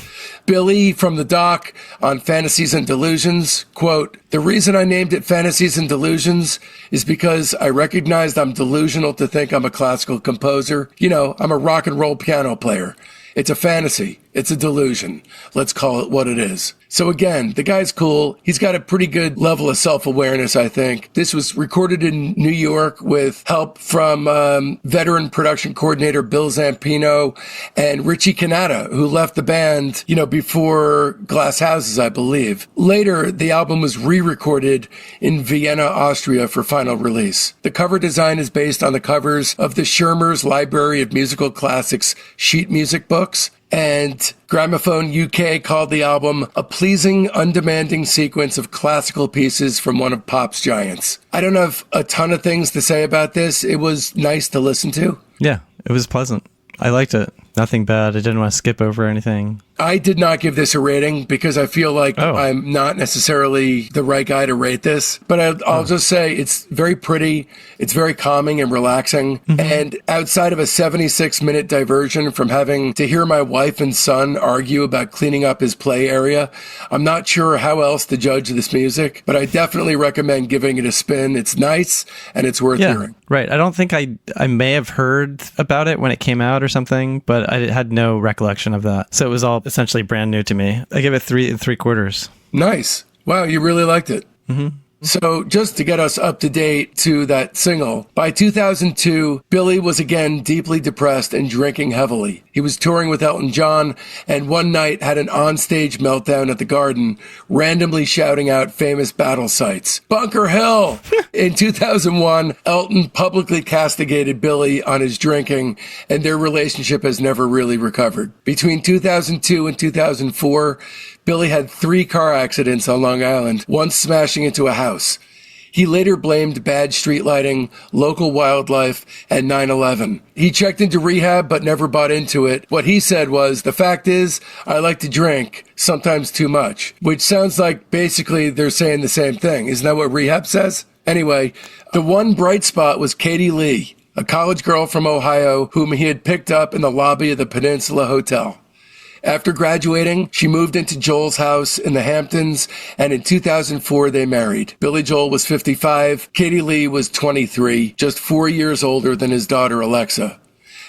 Billy from the doc on Fantasies and Delusions, quote, "The reason I named it Fantasies and Delusions is because I recognized I'm delusional to think I'm a classical composer. You know, I'm a rock and roll piano player. It's a fantasy. It's a delusion. Let's call it what it is." So again, the guy's cool. He's got a pretty good level of self-awareness, I think. This was recorded in New York with help from veteran production coordinator Bill Zampino and Richie Cannata, who left the band, before Glass Houses, I believe. Later, the album was re-recorded in Vienna, Austria for final release. The cover design is based on the covers of the Schirmer's Library of Musical Classics sheet music books. And Gramophone UK called the album a pleasing, undemanding sequence of classical pieces from one of pop's giants. I don't have a ton of things to say about this. It was nice to listen to. Yeah, it was pleasant. I liked it. Nothing bad. I didn't want to skip over anything. I did not give this a rating because I feel like I'm not necessarily the right guy to rate this. But I'll just say it's very pretty. It's very calming and relaxing. Mm-hmm. And outside of a 76-minute diversion from having to hear my wife and son argue about cleaning up his play area, I'm not sure how else to judge this music. But I definitely recommend giving it a spin. It's nice and it's worth hearing. Right. I don't think I may have heard about it when it came out or something, but I had no recollection of that. So it was all essentially brand new to me. I give it 3 3/4. Nice. Wow, you really liked it. Mm-hmm. So just to get us up to date to that single, by 2002, Billy was again deeply depressed and drinking heavily. He was touring with Elton John and one night had an onstage meltdown at the Garden, randomly shouting out famous battle sites. Bunker Hill! In 2001, Elton publicly castigated Billy on his drinking, and their relationship has never really recovered. Between 2002 and 2004, Billy had 3 car accidents on Long Island, once smashing into a house. He later blamed bad street lighting, local wildlife, and 9/11. He checked into rehab but never bought into it. What he said was, "The fact is, I like to drink, sometimes too much." Which sounds like basically they're saying the same thing. Isn't that what rehab says? Anyway, the one bright spot was Katie Lee, a college girl from Ohio whom he had picked up in the lobby of the Peninsula Hotel. After graduating, she moved into Joel's house in the Hamptons, and in 2004 they married. Billy Joel was 55, Katie Lee was 23, just 4 years older than his daughter Alexa.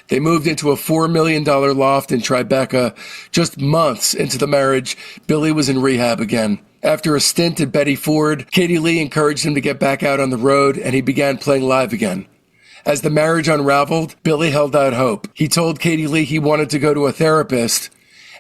They moved into a $4 million loft in Tribeca. Just months into the marriage, Billy was in rehab again. After a stint at Betty Ford, Katie Lee encouraged him to get back out on the road, and he began playing live again. As the marriage unraveled, Billy held out hope. He told Katie Lee he wanted to go to a therapist,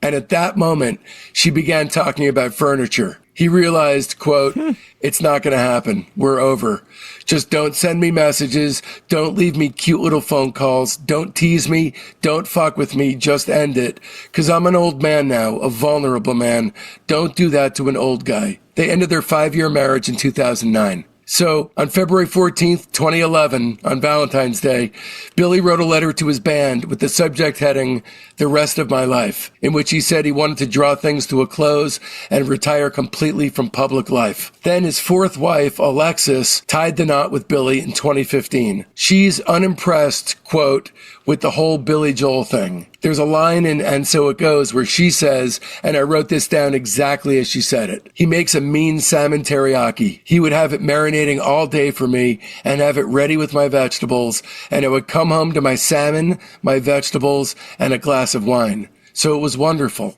and at that moment, she began talking about furniture. He realized, quote, "It's not going to happen. We're over. Just don't send me messages. Don't leave me cute little phone calls. Don't tease me. Don't fuck with me. Just end it. Because I'm an old man now, a vulnerable man. Don't do that to an old guy." They ended their 5-year marriage in 2009. So, on February 14th, 2011, on Valentine's Day, Billy wrote a letter to his band with the subject heading, "The Rest of My Life," in which he said he wanted to draw things to a close and retire completely from public life. Then his 4th wife, Alexis, tied the knot with Billy in 2015. She's unimpressed, quote, with the whole Billy Joel thing. There's a line in And So It Goes where she says, and I wrote this down exactly as she said it, "He makes a mean salmon teriyaki. He would have it marinating all day for me and have it ready with my vegetables, and I would come home to my salmon, my vegetables, and a glass of wine. So it was wonderful."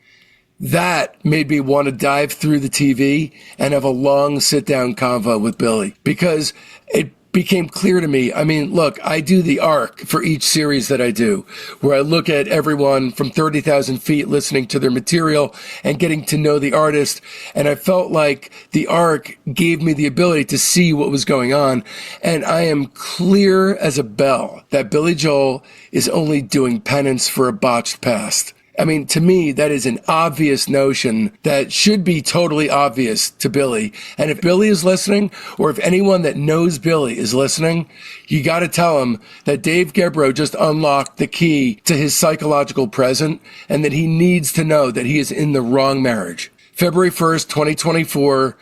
That made me want to dive through the TV and have a long sit-down convo with Billy, because it became clear to me. I mean, look, I do the arc for each series that I do, where I look at everyone from 30,000 feet listening to their material and getting to know the artist. And I felt like the arc gave me the ability to see what was going on. And I am clear as a bell that Billy Joel is only doing penance for a botched past. I mean, to me, that is an obvious notion that should be totally obvious to Billy. And if Billy is listening, or if anyone that knows Billy is listening, you got to tell him that Dave Gebroe just unlocked the key to his psychological present, and that he needs to know that he is in the wrong marriage. February 1st, 2024,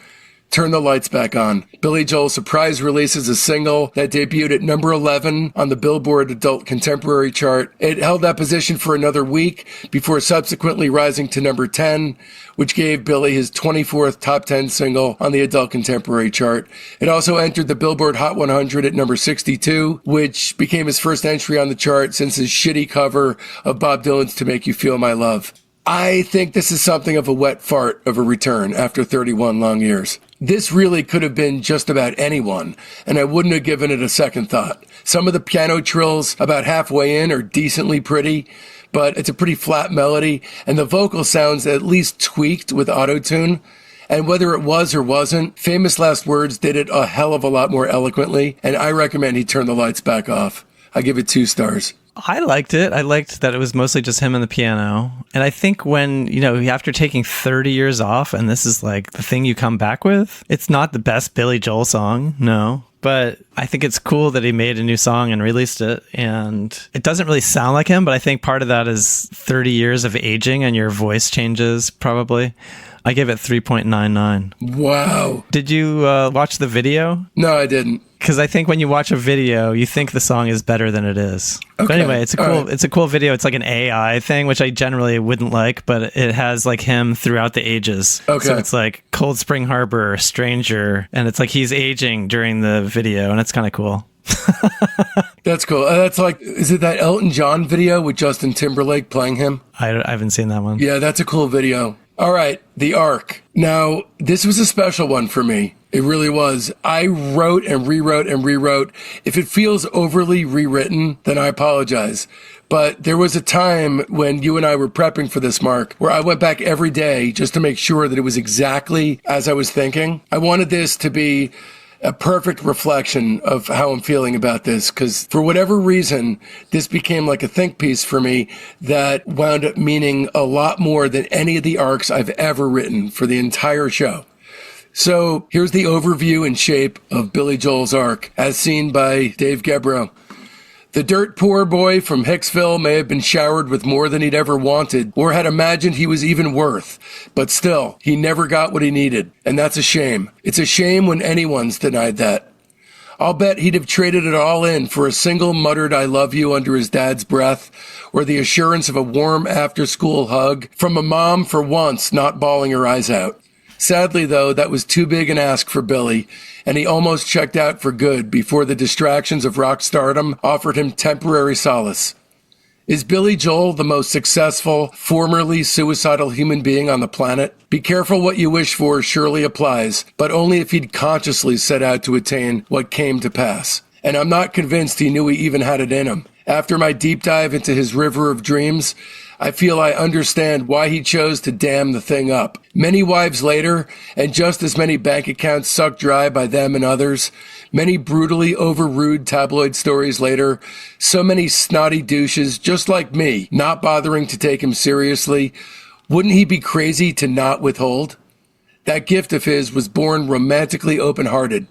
Turn the Lights Back On. Billy Joel surprise releases a single that debuted at number 11 on the Billboard Adult Contemporary chart. It held that position for another week before subsequently rising to number 10, which gave Billy his 24th top 10 single on the Adult Contemporary chart. It also entered the Billboard Hot 100 at number 62, which became his first entry on the chart since his shitty cover of Bob Dylan's To Make You Feel My Love. I think this is something of a wet fart of a return after 31 long years. This really could have been just about anyone, and I wouldn't have given it a second thought. Some of the piano trills about halfway in are decently pretty, but it's a pretty flat melody, and the vocal sounds at least tweaked with auto-tune. And whether it was or wasn't, Famous Last Words did it a hell of a lot more eloquently, and I recommend he turn the lights back off. I give it 2 stars. I liked it. I liked that it was mostly just him and the piano. And I think when, after taking 30 years off and this is like the thing you come back with, it's not the best Billy Joel song, no. But I think it's cool that he made a new song and released it. And it doesn't really sound like him, but I think part of that is 30 years of aging and your voice changes, probably. I gave it 3.99. Wow. Did you watch the video? No, I didn't. Because I think when you watch a video, you think the song is better than it is. Okay. But anyway, it's a cool video. It's like an AI thing, which I generally wouldn't like, but it has like him throughout the ages. Okay. So it's like Cold Spring Harbor, Stranger, and it's like he's aging during the video, and it's kind of cool. That's cool. That's like, is it that Elton John video with Justin Timberlake playing him? I haven't seen that one. Yeah, that's a cool video. All right, The Ark. Now, this was a special one for me. It really was. I wrote and rewrote and rewrote. If it feels overly rewritten, then I apologize. But there was a time when you and I were prepping for this, Mark, where I went back every day just to make sure that it was exactly as I was thinking. I wanted this to be a perfect reflection of how I'm feeling about this, because for whatever reason, this became like a think piece for me that wound up meaning a lot more than any of the arcs I've ever written for the entire show. So here's the overview and shape of Billy Joel's arc, as seen by Dave Gebroe. The dirt poor boy from Hicksville may have been showered with more than he'd ever wanted or had imagined he was even worth, but still, he never got what he needed, and that's a shame. It's a shame when anyone's denied that. I'll bet he'd have traded it all in for a single muttered I love you under his dad's breath, or the assurance of a warm after-school hug from a mom for once not bawling her eyes out. Sadly, though, that was too big an ask for Billy, and he almost checked out for good before the distractions of rock stardom offered him temporary solace. Is Billy Joel the most successful, formerly suicidal human being on the planet? Be careful what you wish for surely applies, but only if he'd consciously set out to attain what came to pass. And I'm not convinced he knew he even had it in him. After my deep dive into his river of dreams, I feel I understand why he chose to dam the thing up. Many wives later, and just as many bank accounts sucked dry by them and others, many brutally overrude tabloid stories later, so many snotty douches just like me, not bothering to take him seriously. Wouldn't he be crazy to not withhold? That gift of his was born romantically open-hearted.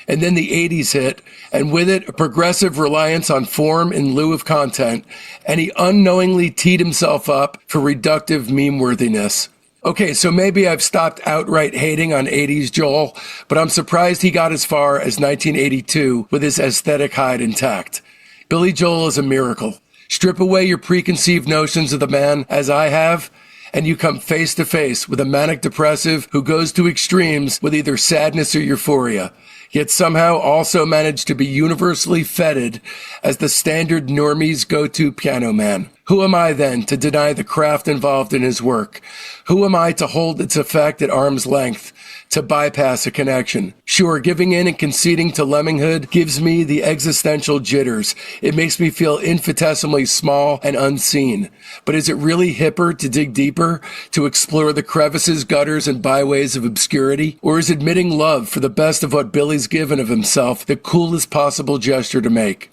And then the 80s hit, and with it, a progressive reliance on form in lieu of content, and he unknowingly teed himself up for reductive meme-worthiness. Okay, so maybe I've stopped outright hating on 80s Joel, but I'm surprised he got as far as 1982 with his aesthetic hide intact. Billy Joel is a miracle. Strip away your preconceived notions of the man, as I have, and you come face to face with a manic depressive who goes to extremes with either sadness or euphoria, yet somehow also managed to be universally feted as the standard normie's go-to piano man. Who am I then to deny the craft involved in his work? Who am I to hold its effect at arm's length, to bypass a connection? Sure, giving in and conceding to lemminghood gives me the existential jitters. It makes me feel infinitesimally small and unseen. But is it really hipper to dig deeper, to explore the crevices, gutters, and byways of obscurity? Or is admitting love for the best of what Billy's given of himself the coolest possible gesture to make?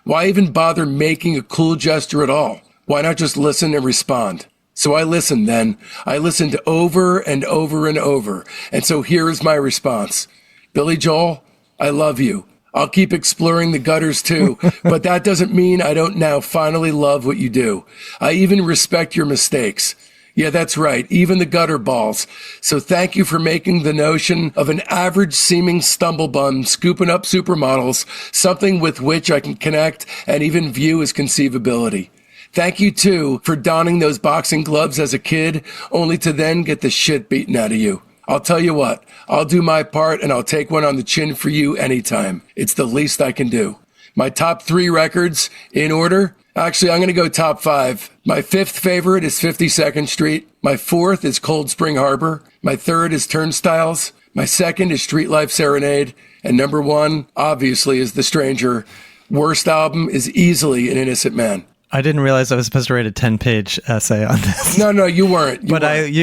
Why even bother making a cool gesture at all? Why not just listen and respond? So I listened then. I listened over and over and over. And so here is my response. Billy Joel, I love you. I'll keep exploring the gutters too, but that doesn't mean I don't now finally love what you do. I even respect your mistakes. Yeah, that's right, even the gutter balls. So thank you for making the notion of an average seeming stumblebum scooping up supermodels something with which I can connect and even view as conceivability. Thank you, too, for donning those boxing gloves as a kid, only to then get the shit beaten out of you. I'll tell you what, I'll do my part and I'll take one on the chin for you anytime. It's the least I can do. My top 3 records, in order, actually, I'm going to go top 5. My 5th favorite is 52nd Street. My 4th is Cold Spring Harbor. My 3rd is Turnstiles. My 2nd is Street Life Serenade. And number 1, obviously, is The Stranger. Worst album is easily An Innocent Man. I didn't realize I was supposed to write a 10-page essay on this. No, you weren't. But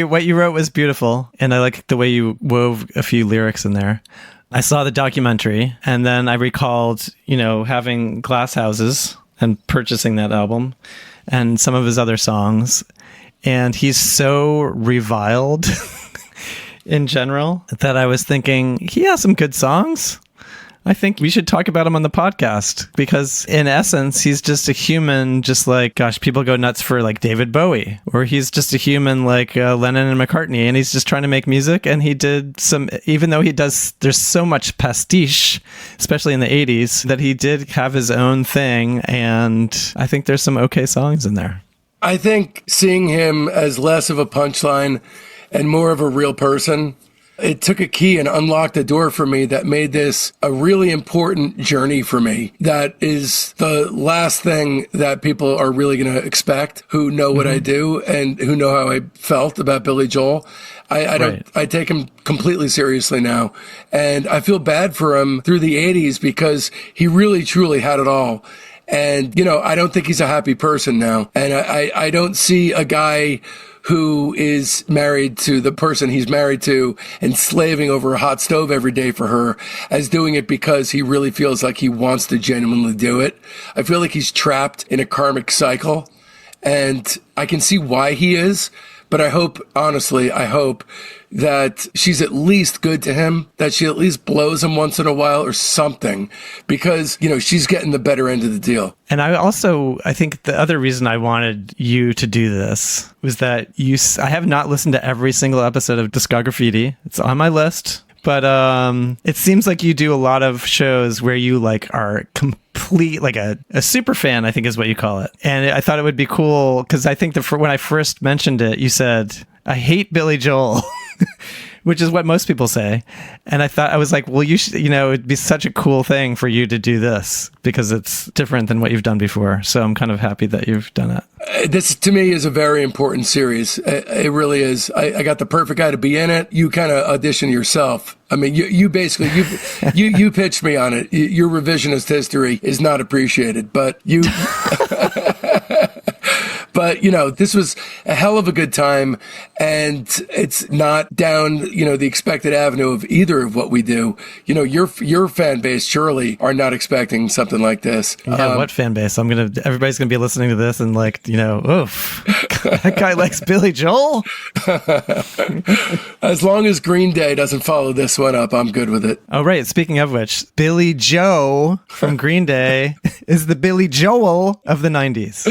what you wrote was beautiful, and I like the way you wove a few lyrics in there. I saw the documentary, and then I recalled, having glass houses and purchasing that album and some of his other songs. And he's so reviled in general that I was thinking, he has some good songs. I think we should talk about him on the podcast because in essence, he's just a human, just like, gosh, people go nuts for like David Bowie, or he's just a human like Lennon and McCartney, and he's just trying to make music. And he did some, even though there's so much pastiche, especially in the 80s, that he did have his own thing. And I think there's some okay songs in there. I think seeing him as less of a punchline and more of a real person, it took a key and unlocked a door for me that made this a really important journey for me. That is the last thing that people are really going to expect who know what I do and who know how I felt about Billy Joel. I take him completely seriously now. And I feel bad for him through the 80s because he really, truly had it all. And, you know, I don't think he's a happy person now. And I don't see a guy who is married to the person he's married to and slaving over a hot stove every day for her as doing it because he really feels like he wants to genuinely do it. I feel like he's trapped in a karmic cycle, and I can see why he is. But I hope, honestly, that she's at least good to him, that she at least blows him once in a while or something, because, you know, she's getting the better end of the deal. And I think the other reason I wanted you to do this was that I have not listened to every single episode of Discograffiti. It's on my list. But it seems like you do a lot of shows where you like are complete, like a super fan, I think is what you call it. And I thought it would be cool because I think when I first mentioned it, you said, I hate Billy Joel, which is what most people say. And I was like, well, you should, you know, it'd be such a cool thing for you to do this because it's different than what you've done before. So I'm kind of happy that you've done it. This, to me, is a very important series. It really is. I got the perfect guy to be in it. You kind of audition yourself. I mean, you basically, you pitched me on it. Your revisionist history is not appreciated, but you... But, you know, this was a hell of a good time, and it's not down, you know, the expected avenue of either of what we do. You know, your fan base surely are not expecting something like this. Yeah, what fan base? Everybody's gonna be listening to this and like, you know, oof, that guy likes Billy Joel. As long as Green Day doesn't follow this one up, I'm good with it. Oh, right. Speaking of which, Billy Joe from Green Day is the Billy Joel of the 90s.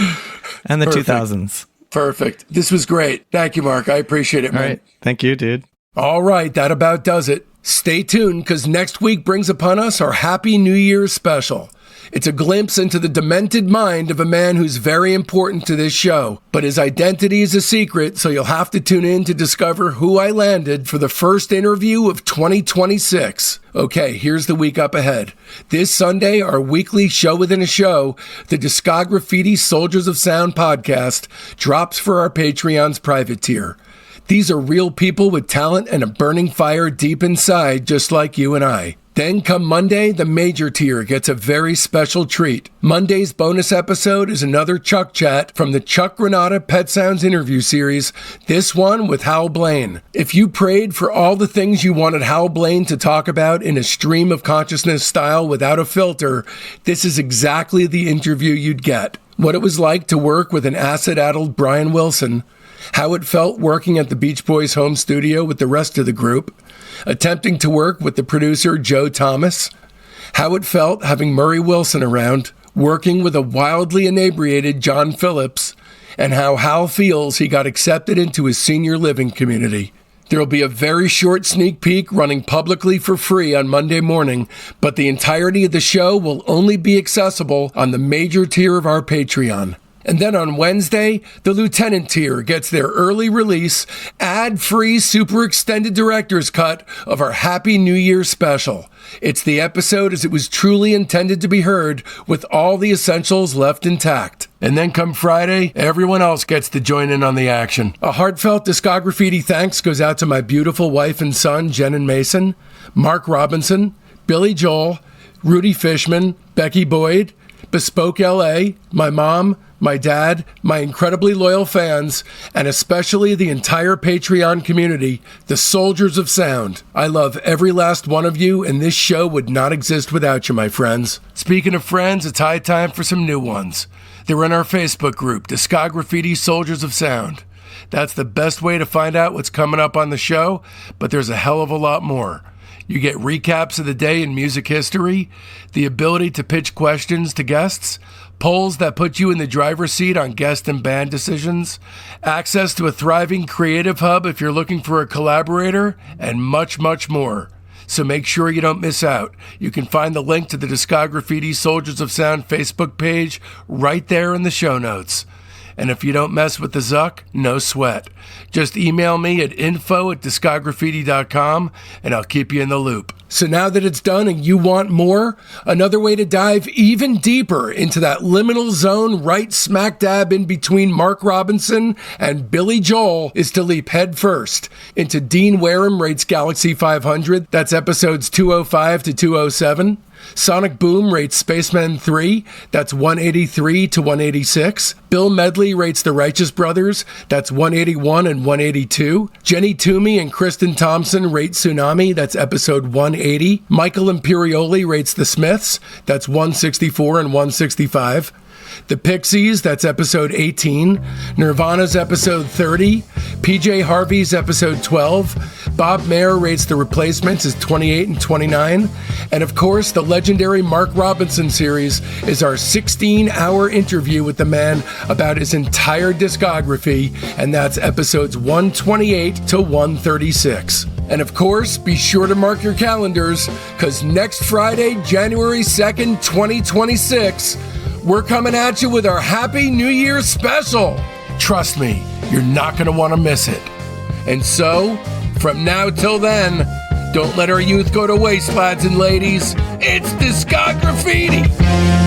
And the Perfect. 2000s. Perfect. This was great. Thank you, Mark. I appreciate it, man. All right. Thank you, dude. All right. That about does it. Stay tuned because next week brings upon us our Happy New Year's special. It's a glimpse into the demented mind of a man who's very important to this show, but his identity is a secret, so you'll have to tune in to discover who I landed for the first interview of 2026. Okay, here's the week up ahead. This Sunday, our weekly show within a show, the Discograffiti Soldiers of Sound podcast, drops for our Patreon's private tier. These are real people with talent and a burning fire deep inside, just like you and I. Then come Monday, the major tier gets a very special treat. Monday's bonus episode is another Chuck Chat from the Chuck Granata Pet Sounds interview series, this one with Hal Blaine. If you prayed for all the things you wanted Hal Blaine to talk about in a stream of consciousness style without a filter, this is exactly the interview you'd get. What it was like to work with an acid-addled Brian Wilson, how it felt working at the Beach Boys home studio with the rest of the group, attempting to work with the producer Joe Thomas, how it felt having Murray Wilson around, working with a wildly inebriated John Phillips, and how Hal feels he got accepted into his senior living community. There'll be a very short sneak peek running publicly for free on Monday morning, but the entirety of the show will only be accessible on the major tier of our Patreon. And then on Wednesday, the Lieutenant tier gets their early release, ad-free, super extended director's cut of our Happy New Year special. It's the episode as it was truly intended to be heard, with all the essentials left intact. And then come Friday, everyone else gets to join in on the action. A heartfelt Discograffiti thanks goes out to my beautiful wife and son, Jen and Mason, Mark Robinson, Billy Joel, Rudy Fishman, Becky Boyd, Bespoke LA, my mom, my dad, my incredibly loyal fans, and especially the entire Patreon community, the Soldiers of Sound. I love every last one of you, and this show would not exist without you, my friends. Speaking of friends, it's high time for some new ones. They're in our Facebook group, Discograffiti Soldiers of Sound. That's the best way to find out what's coming up on the show, but there's a hell of a lot more. You get recaps of the day in music history, the ability to pitch questions to guests, polls that put you in the driver's seat on guest and band decisions, access to a thriving creative hub if you're looking for a collaborator, and much, much more. So make sure you don't miss out. You can find the link to the Discograffiti Soldiers of Sound Facebook page right there in the show notes. And if you don't mess with the Zuck, no sweat. Just email me at info@discograffiti.com and I'll keep you in the loop. So now that it's done and you want more, another way to dive even deeper into that liminal zone right smack dab in between Mark Robinson and Billy Joel is to leap head first into Dean Wareham Rates Galaxy 500. That's episodes 205 to 207. Sonic Boom rates Spaceman 3, that's 183 to 186. Bill Medley rates The Righteous Brothers, that's 181 and 182. Jenny Toomey and Kristen Thompson rate Tsunami, that's episode 180. Michael Imperioli rates The Smiths, that's 164 and 165. The Pixies, that's episode 18. Nirvana's episode 30. PJ Harvey's episode 12. Bob Mayer rates The Replacements as 28 and 29. And of course, the legendary Mark Robinson series is our 16-hour interview with the man about his entire discography, and that's episodes 128 to 136. And of course, be sure to mark your calendars, because next Friday, January 2nd, 2026, we're coming at you with our Happy New Year special. Trust me, you're not going to want to miss it. And so, from now till then, don't let our youth go to waste, lads and ladies. It's Discograffiti!